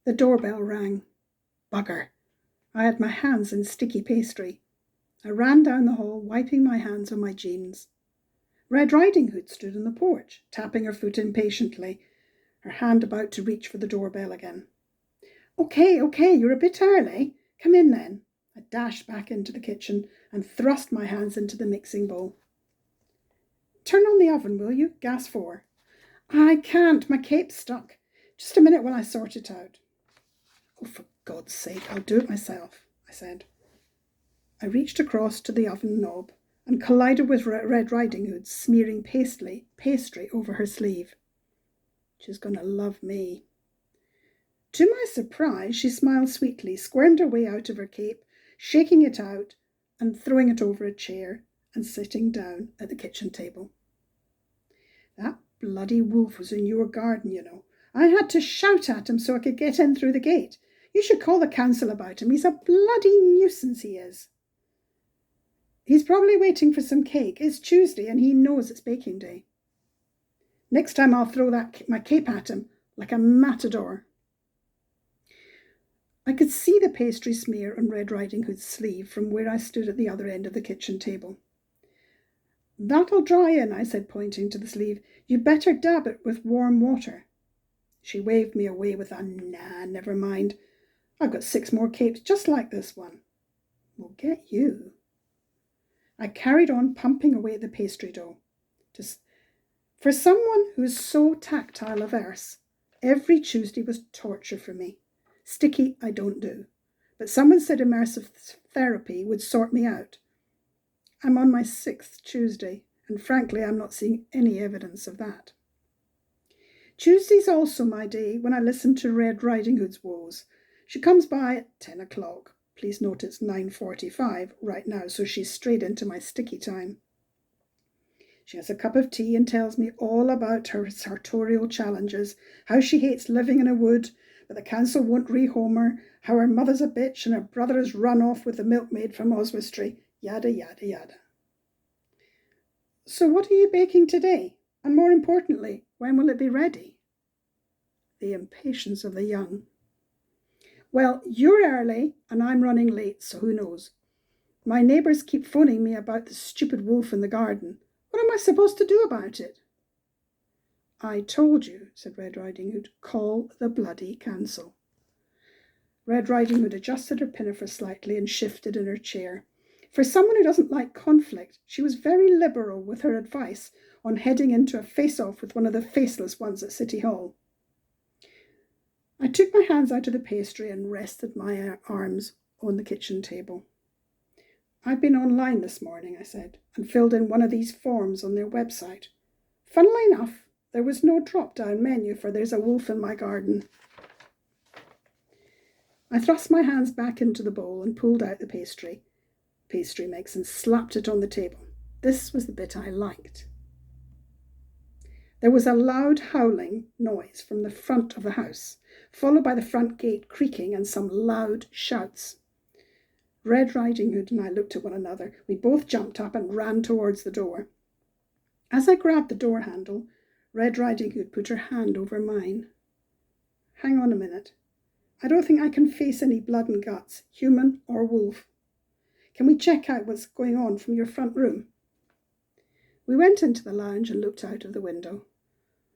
The doorbell rang. Bugger! I had my hands in sticky pastry. I ran down the hall, wiping my hands on my jeans. Red Riding Hood stood on the porch, tapping her foot impatiently, her hand about to reach for the doorbell again. Okay, you're a bit early. Come in then. I dashed back into the kitchen and thrust my hands into the mixing bowl. Turn on the oven, will you? Gas 4. I can't. My cape's stuck. Just a minute while I sort it out. Oh, for God's sake, I'll do it myself, I said. I reached across to the oven knob and collided with Red Riding Hood, smearing pastry over her sleeve. She's going to love me. To my surprise, she smiled sweetly, squirmed her way out of her cape, shaking it out and throwing it over a chair and sitting down at the kitchen table. That bloody wolf was in your garden, you know. I had to shout at him so I could get in through the gate. You should call the council about him. He's a bloody nuisance, he is. He's probably waiting for some cake. It's Tuesday and he knows it's baking day. Next time I'll throw my cape at him like a matador. I could see the pastry smear on Red Riding Hood's sleeve from where I stood at the other end of the kitchen table. That'll dry in, I said, pointing to the sleeve. You'd better dab it with warm water. She waved me away with a nah, never mind. I've got 6 more capes just like this one. We'll get you. I carried on pumping away at the pastry dough. For someone who is so tactile averse, every Tuesday was torture for me. Sticky I don't do, but someone said immersive therapy would sort me out. I'm on my 6th Tuesday, and frankly I'm not seeing any evidence of that. Tuesday's also my day when I listen to Red Riding Hood's woes. She comes by at 10 o'clock. Please note it's 9:45 right now, so she's straight into my sticky time. She has a cup of tea and tells me all about her sartorial challenges, how she hates living in a wood, but the council won't rehome her, how her mother's a bitch and her brother has run off with the milkmaid from Oswestry, yada, yada, yada. So what are you baking today? And more importantly, when will it be ready? The impatience of the young. Well, you're early and I'm running late, so who knows? My neighbours keep phoning me about the stupid wolf in the garden. What am I supposed to do about it? I told you, said Red Riding Hood, call the bloody council. Red Riding Hood adjusted her pinafore slightly and shifted in her chair. For someone who doesn't like conflict, she was very liberal with her advice on heading into a face-off with one of the faceless ones at City Hall. I took my hands out of the pastry and rested my arms on the kitchen table. I've been online this morning, I said, and filled in one of these forms on their website. Funnily enough, there was no drop-down menu for There's a Wolf in My Garden. I thrust my hands back into the bowl and pulled out the pastry mix and slapped it on the table. This was the bit I liked. There was a loud howling noise from the front of the house, followed by the front gate creaking and some loud shouts. Red Riding Hood and I looked at one another. We both jumped up and ran towards the door. As I grabbed the door handle, Red Riding Hood put her hand over mine. Hang on a minute. I don't think I can face any blood and guts, human or wolf. Can we check out what's going on from your front room? We went into the lounge and looked out of the window.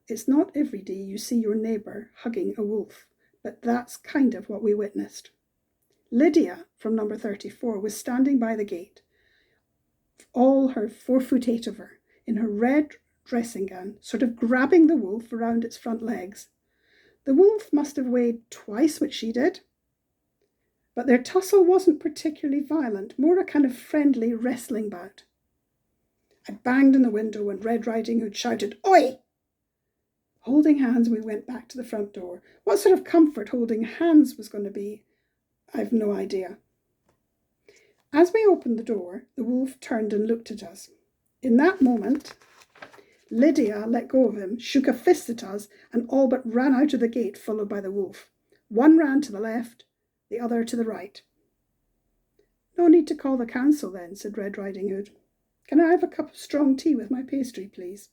It's not every day you see your neighbour hugging a wolf, but that's kind of what we witnessed. Lydia, from number 34, was standing by the gate, all her 4'8" of her, in her red dressing gown, sort of grabbing the wolf around its front legs. The wolf must have weighed twice what she did, but their tussle wasn't particularly violent, more a kind of friendly wrestling bout. I banged on the window and Red Riding Hood shouted, "Oi!" Holding hands, we went back to the front door. What sort of comfort holding hands was going to be, I've no idea. As we opened the door, the wolf turned and looked at us. In that moment, Lydia let go of him, shook a fist at us, and all but ran out of the gate, followed by the wolf. One ran to the left, the other to the right. "No need to call the council then," said Red Riding Hood. "Can I have a cup of strong tea with my pastry, please?"